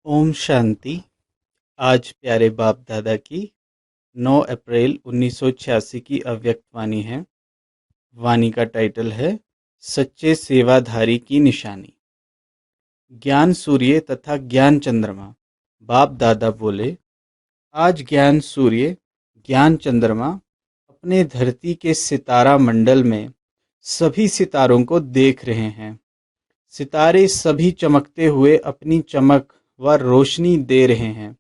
ओम शांति। आज प्यारे बाप दादा की 9 अप्रैल 1986 की अव्यक्त वाणी है। वाणी का टाइटल है सच्चे सेवाधारी की निशानी। ज्ञान सूर्य तथा ज्ञान चंद्रमा। बाप दादा बोले, आज ज्ञान सूर्य ज्ञान चंद्रमा अपने धरती के सितारा मंडल में सभी सितारों को देख रहे हैं। सितारे सभी चमकते हुए अपनी चमक व रोशनी दे रहे हैं।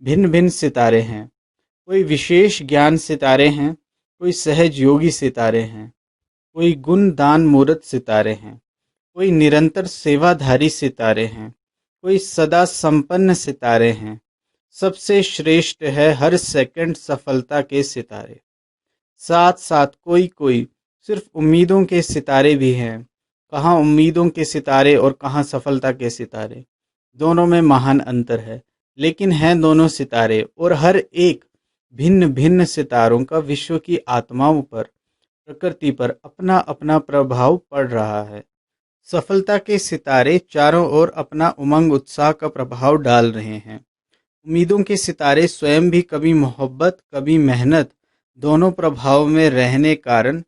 भिन्न भिन्न सितारे हैं। कोई विशेष ज्ञान सितारे हैं, कोई सहज योगी सितारे हैं, कोई गुण दान मूर्त सितारे हैं, कोई निरंतर सेवाधारी सितारे हैं, कोई सदा संपन्न सितारे हैं। सबसे श्रेष्ठ है हर सेकंड सफलता के सितारे। साथ साथ कोई कोई सिर्फ उम्मीदों के सितारे भी हैं। कहाँ उम्मीदों के सितारे और कहाँ सफलता के सितारे, दोनों में महान अंतर है। लेकिन हैं दोनों सितारे और हर एक भिन्न भिन्न सितारों का विश्व की आत्माओं पर, प्रकृति पर अपना अपना प्रभाव पड़ रहा है। सफलता के सितारे चारों ओर अपना उमंग उत्साह का प्रभाव डाल रहे हैं। उम्मीदों के सितारे स्वयं भी कभी मोहब्बत कभी मेहनत दोनों प्रभाव में रहने कारण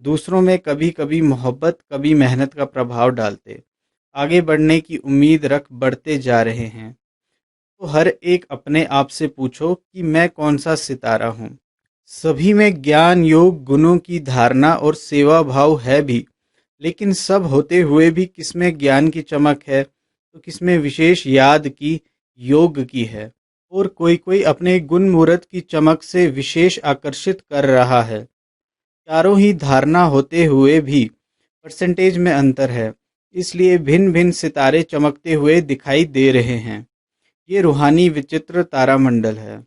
दूसरों में कभी कभी मोहब्बत कभी मेहनत का प्रभाव डालते आगे बढ़ने की उम्मीद रख बढ़ते जा रहे हैं। तो हर एक अपने आप से पूछो कि मैं कौन सा सितारा हूँ। सभी में ज्ञान योग गुणों की धारणा और सेवा भाव है भी, लेकिन सब होते हुए भी किसमें ज्ञान की चमक है तो किसमें विशेष याद की योग की है, और कोई कोई अपने गुण मूर्त की चमक से विशेष आकर्षित कर रहा है। चारों ही धारणा होते हुए भी परसेंटेज में अंतर है, इसलिए भिन्न भिन्न सितारे चमकते हुए दिखाई दे रहे हैं। ये रूहानी विचित्र तारामंडल है।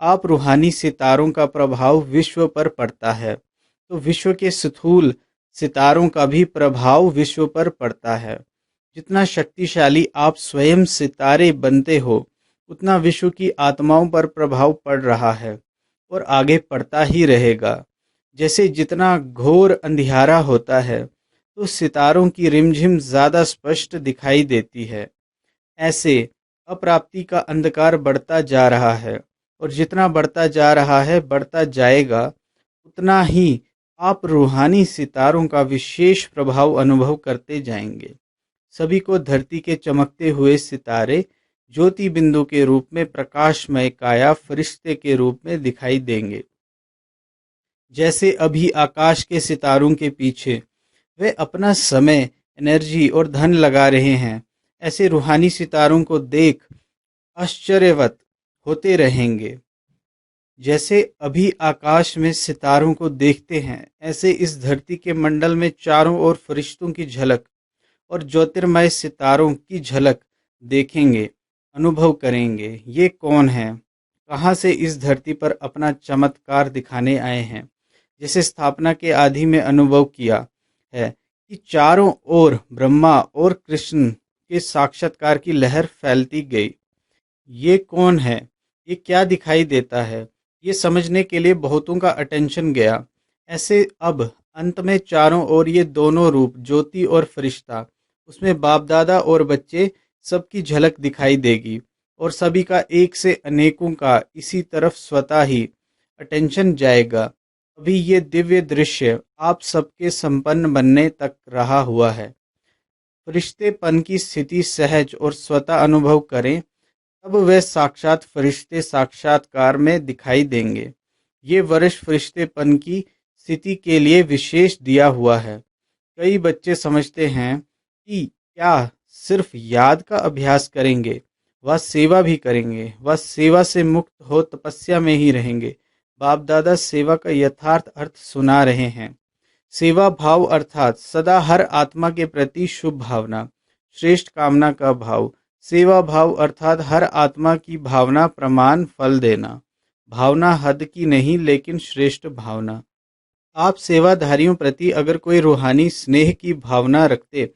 आप रूहानी सितारों का प्रभाव विश्व पर पड़ता है तो विश्व के स्थूल सितारों का भी प्रभाव विश्व पर पड़ता है। जितना शक्तिशाली आप स्वयं सितारे बनते हो उतना विश्व की आत्माओं पर प्रभाव पड़ रहा है और आगे पड़ता ही रहेगा। जैसे जितना घोर अंधियारा होता है तो सितारों की रिमझिम ज़्यादा स्पष्ट दिखाई देती है, ऐसे अप्राप्ति का अंधकार बढ़ता जा रहा है और जितना बढ़ता जा रहा है बढ़ता जाएगा, उतना ही आप रूहानी सितारों का विशेष प्रभाव अनुभव करते जाएंगे। सभी को धरती के चमकते हुए सितारे ज्योति बिंदु के रूप में प्रकाशमय काया फरिश्ते के रूप में दिखाई देंगे। जैसे अभी आकाश के सितारों के पीछे वे अपना समय, एनर्जी और धन लगा रहे हैं, ऐसे रूहानी सितारों को देख आश्चर्यवत होते रहेंगे। जैसे अभी आकाश में सितारों को देखते हैं, ऐसे इस धरती के मंडल में चारों ओर फरिश्तों की झलक और ज्योतिर्मय सितारों की झलक देखेंगे, अनुभव करेंगे। ये कौन है, कहाँ से इस धरती पर अपना चमत्कार दिखाने आए हैं। जैसे स्थापना के आदि में अनुभव किया है कि चारों ओर ब्रह्मा और कृष्ण के साक्षात्कार की लहर फैलती गई। ये कौन है, ये क्या दिखाई देता है, ये समझने के लिए बहुतों का अटेंशन गया। ऐसे अब अंत में चारों ओर ये दोनों रूप, ज्योति और फरिश्ता, उसमें बाप दादा और बच्चे, सबकी झलक दिखाई देगी और सभी का एक से अनेकों का इसी तरफ स्वतः ही अटेंशन जाएगा। अभी ये दिव्य दृश्य आप सबके संपन्न बनने तक रहा हुआ है। फरिश्तेपन की स्थिति सहज और स्वतः अनुभव करें, तब वे साक्षात फरिश्ते साक्षात्कार में दिखाई देंगे। ये वर्ष फरिश्तेपन की स्थिति के लिए विशेष दिया हुआ है। कई बच्चे समझते हैं कि क्या सिर्फ याद का अभ्यास करेंगे, वह सेवा भी करेंगे, वह सेवा से मुक्त हो तपस्या में ही रहेंगे। बाप दादा सेवा का यथार्थ अर्थ सुना रहे हैं। सेवा भाव अर्थात सदा हर आत्मा के प्रति शुभ भावना, श्रेष्ठ कामना का भाव। सेवा भाव अर्थात हर आत्मा की भावना प्रमाण फल देना। भावना हद की नहीं लेकिन श्रेष्ठ भावना। आप सेवाधारियों प्रति अगर कोई रूहानी स्नेह की भावना रखते,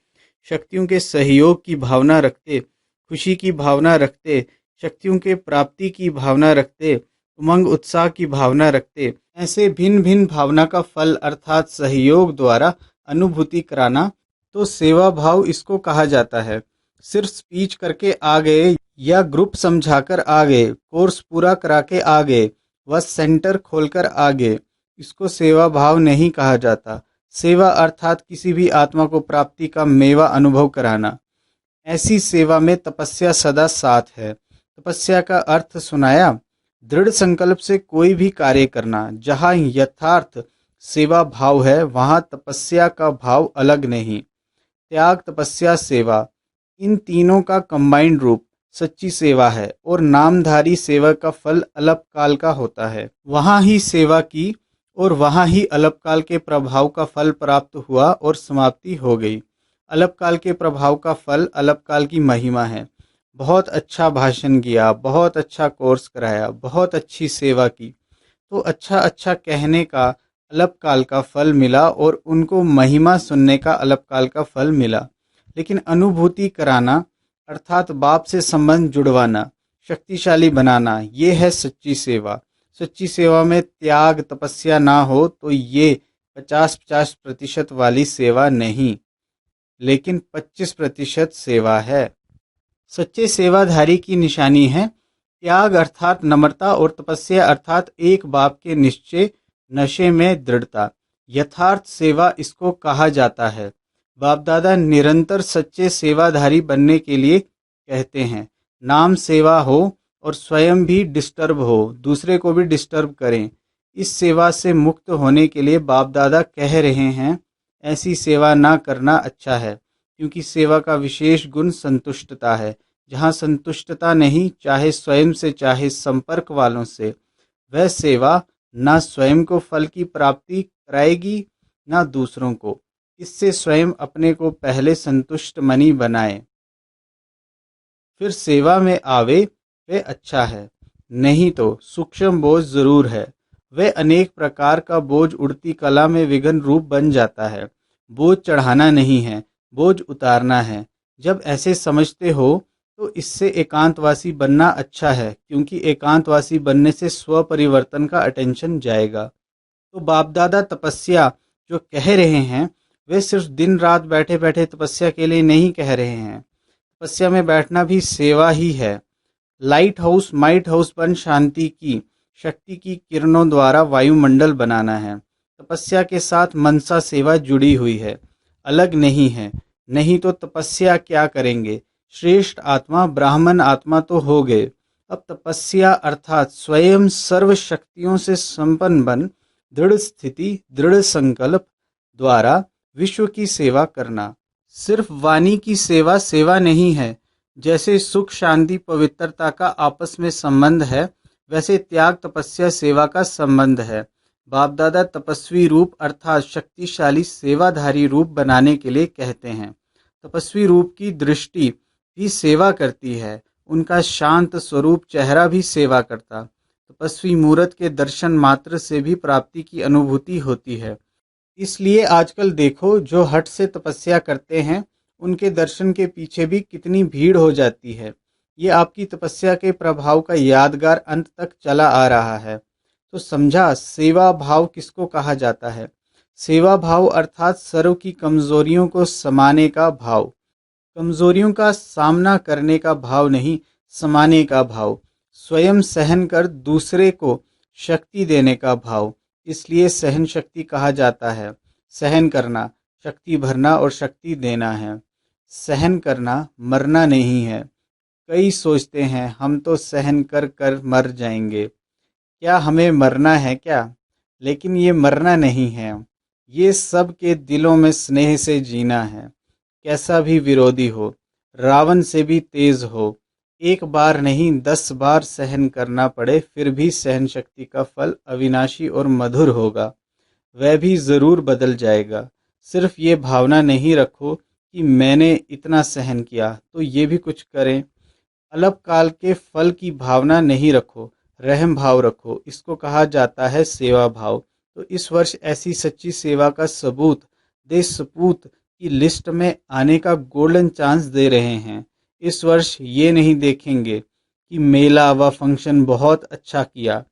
शक्तियों के सहयोग की भावना रखते, खुशी की भावना रखते, शक्तियों के प्राप्ति की भावना रखते, उमंग उत्साह की भावना रखते, ऐसे भिन्न भिन्न भावना का फल अर्थात सहयोग द्वारा अनुभूति कराना, तो सेवा भाव इसको कहा जाता है। सिर्फ स्पीच करके आ गए या ग्रुप समझाकर आ गए, कोर्स पूरा करा के आ गए, व सेंटर खोलकर आ गए, इसको सेवा भाव नहीं कहा जाता। सेवा अर्थात किसी भी आत्मा को प्राप्ति का मेवा अनुभव कराना। ऐसी सेवा में तपस्या सदा साथ है। तपस्या का अर्थ सुनाया, दृढ़ संकल्प से कोई भी कार्य करना। जहाँ यथार्थ सेवा भाव है वहाँ तपस्या का भाव अलग नहीं। त्याग, तपस्या, सेवा, इन तीनों का कंबाइंड रूप सच्ची सेवा है और नामधारी सेवा का फल अल्पकाल का होता है। वहाँ ही सेवा की और वहाँ ही अल्पकाल के प्रभाव का फल प्राप्त हुआ और समाप्ति हो गई। अल्पकाल के प्रभाव का फल अल्पकाल की महिमा है। बहुत अच्छा भाषण किया, बहुत अच्छा कोर्स कराया, बहुत अच्छी सेवा की, तो अच्छा अच्छा कहने का अल्पकाल का फल मिला और उनको महिमा सुनने का अल्पकाल का फल मिला। लेकिन अनुभूति कराना अर्थात बाप से संबंध जुड़वाना, शक्तिशाली बनाना, ये है सच्ची सेवा। सच्ची सेवा में त्याग, तपस्या ना हो तो ये 50-50% वाली सेवा नहीं, लेकिन 25% सेवा है। सच्चे सेवाधारी की निशानी है त्याग अर्थात नम्रता और तपस्या अर्थात एक बाप के निश्चय, नशे में दृढ़ता। यथार्थ सेवा इसको कहा जाता है। बाप दादा निरंतर सच्चे सेवाधारी बनने के लिए कहते हैं। नाम सेवा हो और स्वयं भी डिस्टर्ब हो, दूसरे को भी डिस्टर्ब करें। इस सेवा से मुक्त होने के लिए बाप दादा कह रहे हैं ऐसी सेवा ना करना अच्छा है, क्योंकि सेवा का विशेष गुण संतुष्टता है। जहाँ संतुष्टता नहीं, चाहे स्वयं से चाहे संपर्क वालों से, वह सेवा ना स्वयं को फल की प्राप्ति कराएगी ना दूसरों को। इससे स्वयं अपने को पहले संतुष्ट मनी बनाए, फिर सेवा में आवे, वे अच्छा है। नहीं तो सूक्ष्म बोझ जरूर है, वह अनेक प्रकार का बोझ उड़ती कला में विघ्न रूप बन जाता है। बोझ चढ़ाना नहीं है, बोझ उतारना है। जब ऐसे समझते हो तो इससे एकांतवासी बनना अच्छा है, क्योंकि एकांतवासी बनने से स्व परिवर्तन का अटेंशन जाएगा। तो बाप दादा तपस्या जो कह रहे हैं वे सिर्फ दिन रात बैठे बैठे तपस्या के लिए नहीं कह रहे हैं। तपस्या में बैठना भी सेवा ही है। लाइट हाउस, माइट हाउस बन शांति की शक्ति की किरणों द्वारा वायुमंडल बनाना है। तपस्या के साथ मनसा सेवा जुड़ी हुई है, अलग नहीं है। नहीं तो तपस्या क्या करेंगे? श्रेष्ठ आत्मा ब्राह्मण आत्मा तो हो गए, अब तपस्या अर्थात स्वयं सर्व शक्तियों से संपन्न बन दृढ़ स्थिति, दृढ़ संकल्प द्वारा विश्व की सेवा करना। सिर्फ वाणी की सेवा सेवा नहीं है। जैसे सुख, शांति, पवित्रता का आपस में संबंध है, वैसे त्याग, तपस्या, सेवा का संबंध है। बाप दादा तपस्वी रूप अर्थात शक्तिशाली सेवाधारी रूप बनाने के लिए कहते हैं। तपस्वी रूप की दृष्टि भी सेवा करती है, उनका शांत स्वरूप चेहरा भी सेवा करता। तपस्वी मूर्त के दर्शन मात्र से भी प्राप्ति की अनुभूति होती है। इसलिए आजकल देखो, जो हठ से तपस्या करते हैं उनके दर्शन के पीछे भी कितनी भीड़ हो जाती है। ये आपकी तपस्या के प्रभाव का यादगार अंत तक चला आ रहा है। तो समझा सेवा भाव किसको कहा जाता है? सेवा भाव अर्थात सर्व की कमजोरियों को समाने का भाव। कमजोरियों का सामना करने का भाव नहीं, समाने का भाव। स्वयं सहन कर दूसरे को शक्ति देने का भाव। इसलिए सहन शक्ति कहा जाता है। सहन करना, शक्ति भरना और शक्ति देना है। सहन करना मरना नहीं है। कई सोचते हैं हम तो सहन कर कर मर जाएंगे। क्या हमें मरना है क्या? लेकिन ये मरना नहीं है, ये सब के दिलों में स्नेह से जीना है। कैसा भी विरोधी हो, रावण से भी तेज हो, एक बार नहीं 10 बार सहन करना पड़े, फिर भी सहन शक्ति का फल अविनाशी और मधुर होगा। वह भी जरूर बदल जाएगा। सिर्फ ये भावना नहीं रखो कि मैंने इतना सहन किया तो ये भी कुछ करें। अल्पकाल के फल की भावना नहीं रखो, रहम भाव रखो। इसको कहा जाता है सेवा भाव। तो इस वर्ष ऐसी सच्ची सेवा का सबूत देश सपूत की लिस्ट में आने का गोल्डन चांस दे रहे हैं। इस वर्ष ये नहीं देखेंगे कि मेला व फंक्शन बहुत अच्छा किया,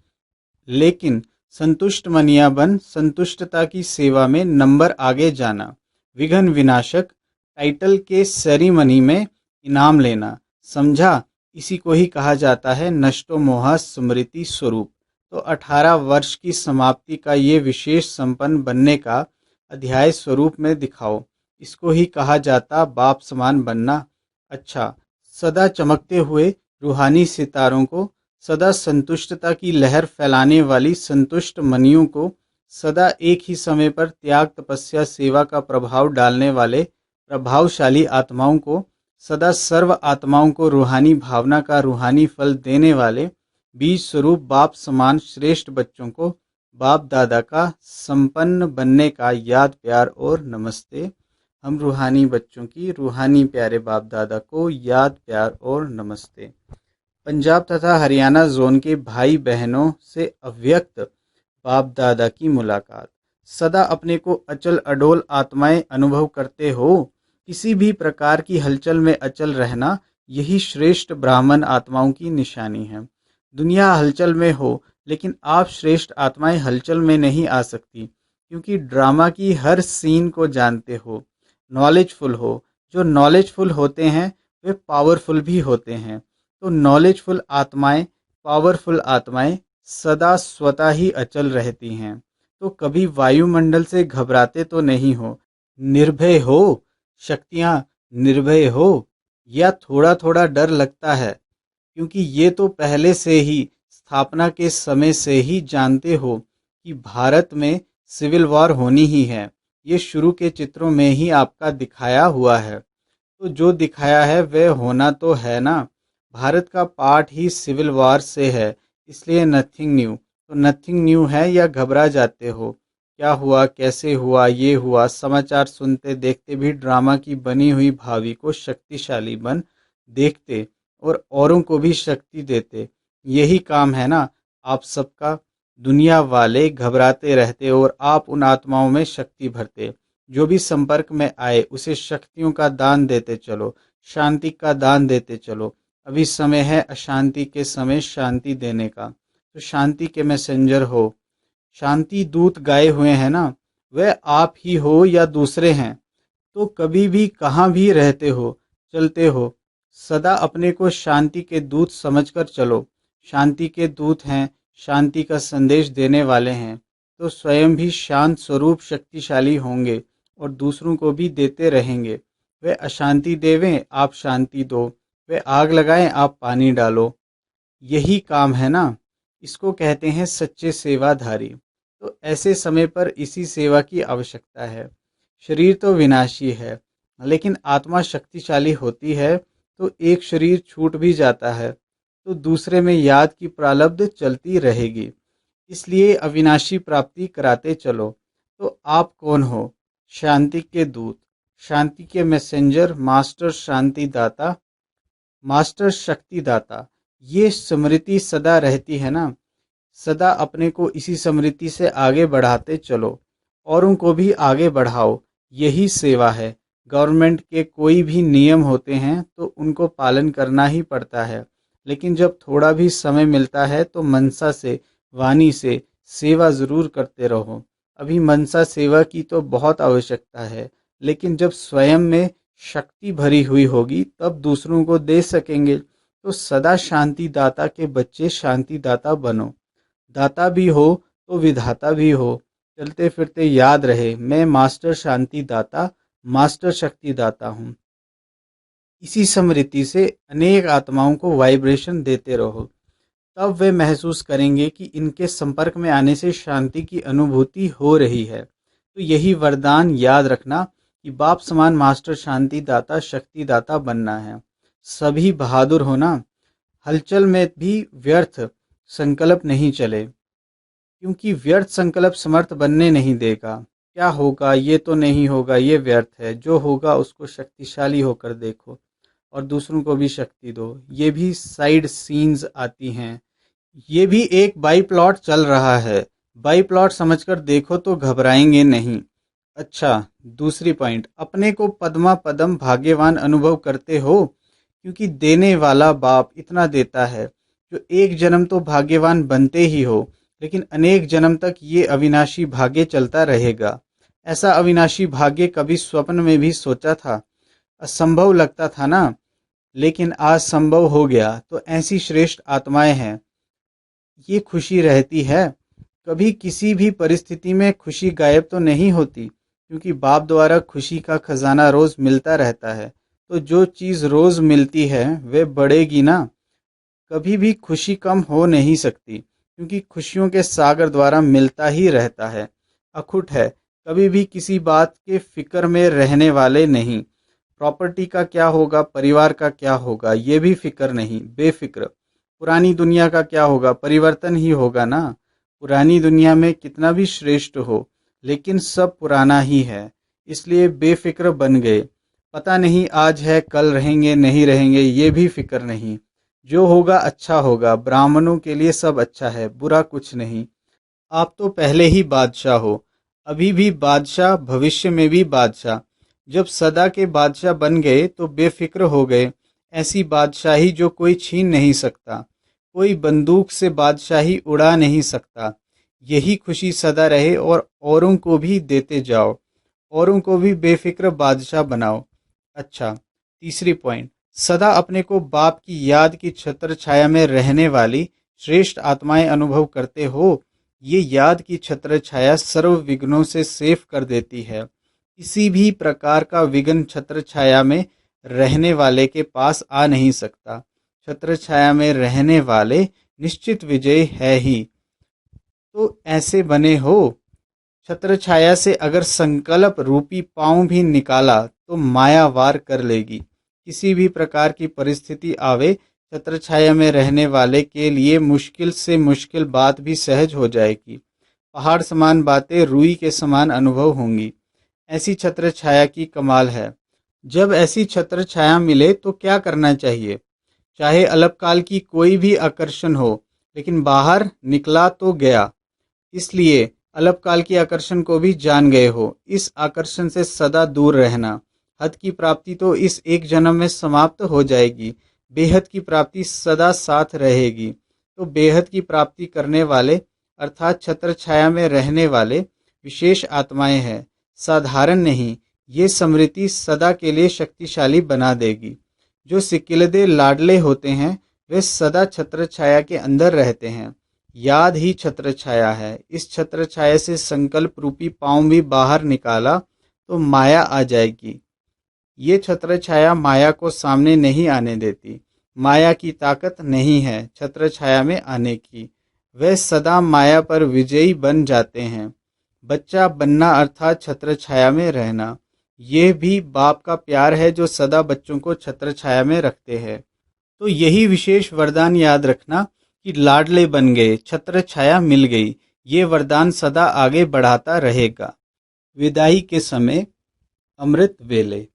लेकिन संतुष्ट मनिया बन संतुष्टता की सेवा में नंबर आगे जाना। विघ्न विनाशक टाइटल के सेरेमनी में इनाम लेना। समझा? इसी को ही कहा जाता है नष्टो मोह स्मृति स्वरूप। तो 18 वर्ष की समाप्ति का ये विशेष संपन्न बनने का अध्याय स्वरूप में दिखाओ। इसको ही कहा जाता बाप समान बनना। अच्छा, सदा चमकते हुए रूहानी सितारों को, सदा संतुष्टता की लहर फैलाने वाली संतुष्ट मनियों को, सदा एक ही समय पर त्याग तपस्या सेवा का प्रभाव डालने वाले प्रभावशाली आत्माओं को, सदा सर्व आत्माओं को रूहानी भावना का रूहानी फल देने वाले बीज स्वरूप बाप समान श्रेष्ठ बच्चों को बाप दादा का संपन्न बनने का याद प्यार और नमस्ते। हम रूहानी बच्चों की रूहानी प्यारे बाप दादा को याद प्यार और नमस्ते। पंजाब तथा हरियाणा जोन के भाई बहनों से अव्यक्त बाप दादा की मुलाकात। सदा अपने को अचल अडोल आत्माएं अनुभव करते हो। किसी भी प्रकार की हलचल में अचल रहना, यही श्रेष्ठ ब्राह्मण आत्माओं की निशानी है। दुनिया हलचल में हो, लेकिन आप श्रेष्ठ आत्माएं हलचल में नहीं आ सकती, क्योंकि ड्रामा की हर सीन को जानते हो, नॉलेजफुल हो। जो नॉलेजफुल होते हैं वे पावरफुल भी होते हैं। तो नॉलेजफुल आत्माएं, पावरफुल आत्माएं सदा स्वतः ही अचल रहती हैं। तो कभी वायुमंडल से घबराते तो नहीं हो, निर्भय हो। शक्तियां निर्भय हो, या थोड़ा थोड़ा डर लगता है, क्योंकि ये तो पहले से ही स्थापना के समय से ही जानते हो कि भारत में सिविल वॉर होनी ही है। ये शुरू के चित्रों में ही आपका दिखाया हुआ है। तो जो दिखाया है वह होना तो है ना। भारत का पार्ट ही सिविल वॉर से है, इसलिए नथिंग न्यू। तो नथिंग न्यू है या घबरा जाते हो, क्या हुआ कैसे हुआ ये हुआ। समाचार सुनते देखते भी ड्रामा की बनी हुई भावी को शक्तिशाली बन देखते और औरों को भी शक्ति देते। यही काम है ना आप सबका। दुनिया वाले घबराते रहते और आप उन आत्माओं में शक्ति भरते। जो भी संपर्क में आए उसे शक्तियों का दान देते चलो, शांति का दान देते चलो। अभी समय है अशांति के समय शांति देने का। तो शांति के मैसेंजर हो, शांति दूत गाए हुए हैं ना, वह आप ही हो या दूसरे हैं। तो कभी भी कहाँ भी रहते हो, चलते हो, सदा अपने को शांति के दूत समझकर चलो। शांति के दूत हैं, शांति का संदेश देने वाले हैं, तो स्वयं भी शांत स्वरूप शक्तिशाली होंगे और दूसरों को भी देते रहेंगे। वे अशांति देवें आप शांति दो, वे आग लगाएं आप पानी डालो। यही काम है ना। इसको कहते हैं सच्चे सेवाधारी। तो ऐसे समय पर इसी सेवा की आवश्यकता है। शरीर तो विनाशी है, लेकिन आत्मा शक्तिशाली होती है। तो एक शरीर छूट भी जाता है तो दूसरे में याद की प्रारब्ध चलती रहेगी। इसलिए अविनाशी प्राप्ति कराते चलो। तो आप कौन हो? शांति के दूत, शांति के मैसेंजर, मास्टर शांति दाता, मास्टर शक्ति दाता। ये स्मृति सदा रहती है ना। सदा अपने को इसी स्मृति से आगे बढ़ाते चलो, औरों को भी आगे बढ़ाओ। यही सेवा है। गवर्नमेंट के कोई भी नियम होते हैं तो उनको पालन करना ही पड़ता है, लेकिन जब थोड़ा भी समय मिलता है तो मनसा से, वाणी से सेवा ज़रूर करते रहो। अभी मनसा सेवा की तो बहुत आवश्यकता है, लेकिन जब स्वयं में शक्ति भरी हुई होगी तब दूसरों को दे सकेंगे। तो सदा शांति दाता के बच्चे शांति दाता बनो। दाता भी हो तो विधाता भी हो। चलते फिरते याद रहे, मैं मास्टर शांति दाता, मास्टर शक्ति दाता हूँ। इसी स्मृति से अनेक आत्माओं को वाइब्रेशन देते रहो, तब वे महसूस करेंगे कि इनके संपर्क में आने से शांति की अनुभूति हो रही है। तो यही वरदान याद रखना कि बाप समान मास्टर शांति दाता शक्ति दाता बनना है। सभी बहादुर होना। हलचल में भी व्यर्थ संकल्प नहीं चले, क्योंकि व्यर्थ संकल्प समर्थ बनने नहीं देगा। क्या होगा ये तो नहीं होगा, ये व्यर्थ है। जो होगा उसको शक्तिशाली होकर देखो और दूसरों को भी शक्ति दो। ये भी साइड सीन्स आती हैं। ये भी एक बाई प्लॉट चल रहा है। बाई प्लॉट समझकर देखो तो घबराएंगे नहीं। अच्छा, दूसरी पॉइंट, अपने को पद्मा पदम भाग्यवान अनुभव करते हो, क्योंकि देने वाला बाप इतना देता है। जो एक जन्म तो भाग्यवान बनते ही हो, लेकिन अनेक जन्म तक ये अविनाशी भाग्य चलता रहेगा। ऐसा अविनाशी भाग्य कभी स्वप्न में भी सोचा था? असंभव लगता था ना। लेकिन आज संभव हो गया तो ऐसी श्रेष्ठ आत्माएं हैं। ये खुशी रहती है। कभी किसी भी परिस्थिति में खुशी गायब तो नहीं होती, क्योंकि बाप द्वारा खुशी का खजाना रोज मिलता रहता है। तो जो चीज़ रोज मिलती है वे बढ़ेगी ना। कभी भी खुशी कम हो नहीं सकती, क्योंकि खुशियों के सागर द्वारा मिलता ही रहता है, अखुट है। कभी भी किसी बात के फिक्र में रहने वाले नहीं। प्रॉपर्टी का क्या होगा, परिवार का क्या होगा, ये भी फिक्र नहीं, बेफिक्र। पुरानी दुनिया का क्या होगा, परिवर्तन ही होगा ना। पुरानी दुनिया में कितना भी श्रेष्ठ हो, लेकिन सब पुराना ही है, इसलिए बेफिक्र बन गए। पता नहीं आज है कल रहेंगे नहीं रहेंगे, ये भी फिक्र नहीं। जो होगा अच्छा होगा। ब्राह्मणों के लिए सब अच्छा है, बुरा कुछ नहीं। आप तो पहले ही बादशाह हो, अभी भी बादशाह, भविष्य में भी बादशाह। जब सदा के बादशाह बन गए तो बेफिक्र हो गए। ऐसी बादशाही जो कोई छीन नहीं सकता, कोई बंदूक से बादशाही उड़ा नहीं सकता। यही खुशी सदा रहे और औरों को भी देते जाओ, औरों को भी बेफिक्र बादशाह बनाओ। अच्छा, तीसरी पॉइंट, सदा अपने को बाप की याद की छत्र छाया में रहने वाली श्रेष्ठ आत्माएं अनुभव करते हो। ये याद की छत्र छाया सर्व विघ्नों से सेफ कर देती है। किसी भी प्रकार का विघ्न छत्र छाया में रहने वाले के पास आ नहीं सकता। छत्र छाया में रहने वाले निश्चित विजय है ही। तो ऐसे बने हो। छत्र छाया से अगर संकल्प रूपी पांव भी निकाला तो माया वार कर लेगी। किसी भी प्रकार की परिस्थिति आवे, छत्र छाया में रहने वाले के लिए मुश्किल से मुश्किल बात भी सहज हो जाएगी। पहाड़ समान बातें रुई के समान अनुभव होंगी। ऐसी छत्र छाया की कमाल है। जब ऐसी छत्र छाया मिले तो क्या करना चाहिए? चाहे अल्पकाल की कोई भी आकर्षण हो, लेकिन बाहर निकला तो गया। इसलिए अल्पकाल की आकर्षण को भी जान गए हो। इस आकर्षण से सदा दूर रहना। हद की प्राप्ति तो इस एक जन्म में समाप्त हो जाएगी, बेहद की प्राप्ति सदा साथ रहेगी। तो बेहद की प्राप्ति करने वाले अर्थात छत्र छाया में रहने वाले विशेष आत्माएं हैं, साधारण नहीं। ये स्मृति सदा के लिए शक्तिशाली बना देगी। जो सिकिलदे लाडले होते हैं वे सदा छत्र छाया के अंदर रहते हैं। याद ही छत्र छाया है। इस छत्र छाया से संकल्प रूपी पांव भी बाहर निकाला तो माया आ जाएगी। ये छत्र छाया माया को सामने नहीं आने देती। माया की ताकत नहीं है छत्र छाया में आने की। वे सदा माया पर विजयी बन जाते हैं। बच्चा बनना अर्थात छत्र छाया में रहना। यह भी बाप का प्यार है जो सदा बच्चों को छत्र छाया में रखते हैं। तो यही विशेष वरदान याद रखना कि लाडले बन गए, छत्र छाया मिल गई। ये वरदान सदा आगे बढ़ाता रहेगा। विदाई के समय अमृत वेले।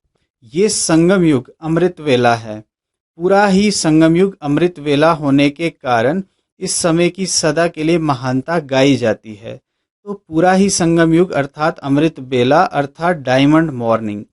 ये संगम युग अमृत वेला है। पूरा ही संगम युग अमृत वेला होने के कारण इस समय की सदा के लिए महानता गाई जाती है। तो पूरा ही संगम युग अर्थात अमृत बेला अर्थात डायमंड मॉर्निंग।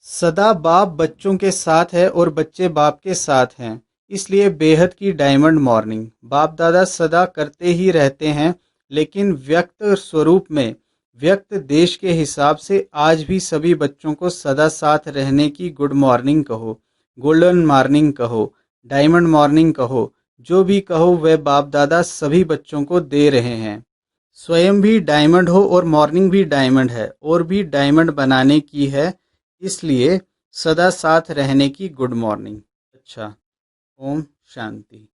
सदा बाप बच्चों के साथ है और बच्चे बाप के साथ हैं, इसलिए बेहद की डायमंड मॉर्निंग। बाप दादा सदा करते ही रहते हैं, लेकिन व्यक्त स्वरूप में, व्यक्त देश के हिसाब से आज भी सभी बच्चों को सदा साथ रहने की गुड मॉर्निंग कहो, गोल्डन मॉर्निंग कहो, डायमंड मॉर्निंग कहो, जो भी कहो वह बाप दादा सभी बच्चों को दे रहे हैं। स्वयं भी डायमंड हो और मॉर्निंग भी डायमंड है और भी डायमंड बनाने की है, इसलिए सदा साथ रहने की गुड मॉर्निंग। अच्छा, ओम शांति।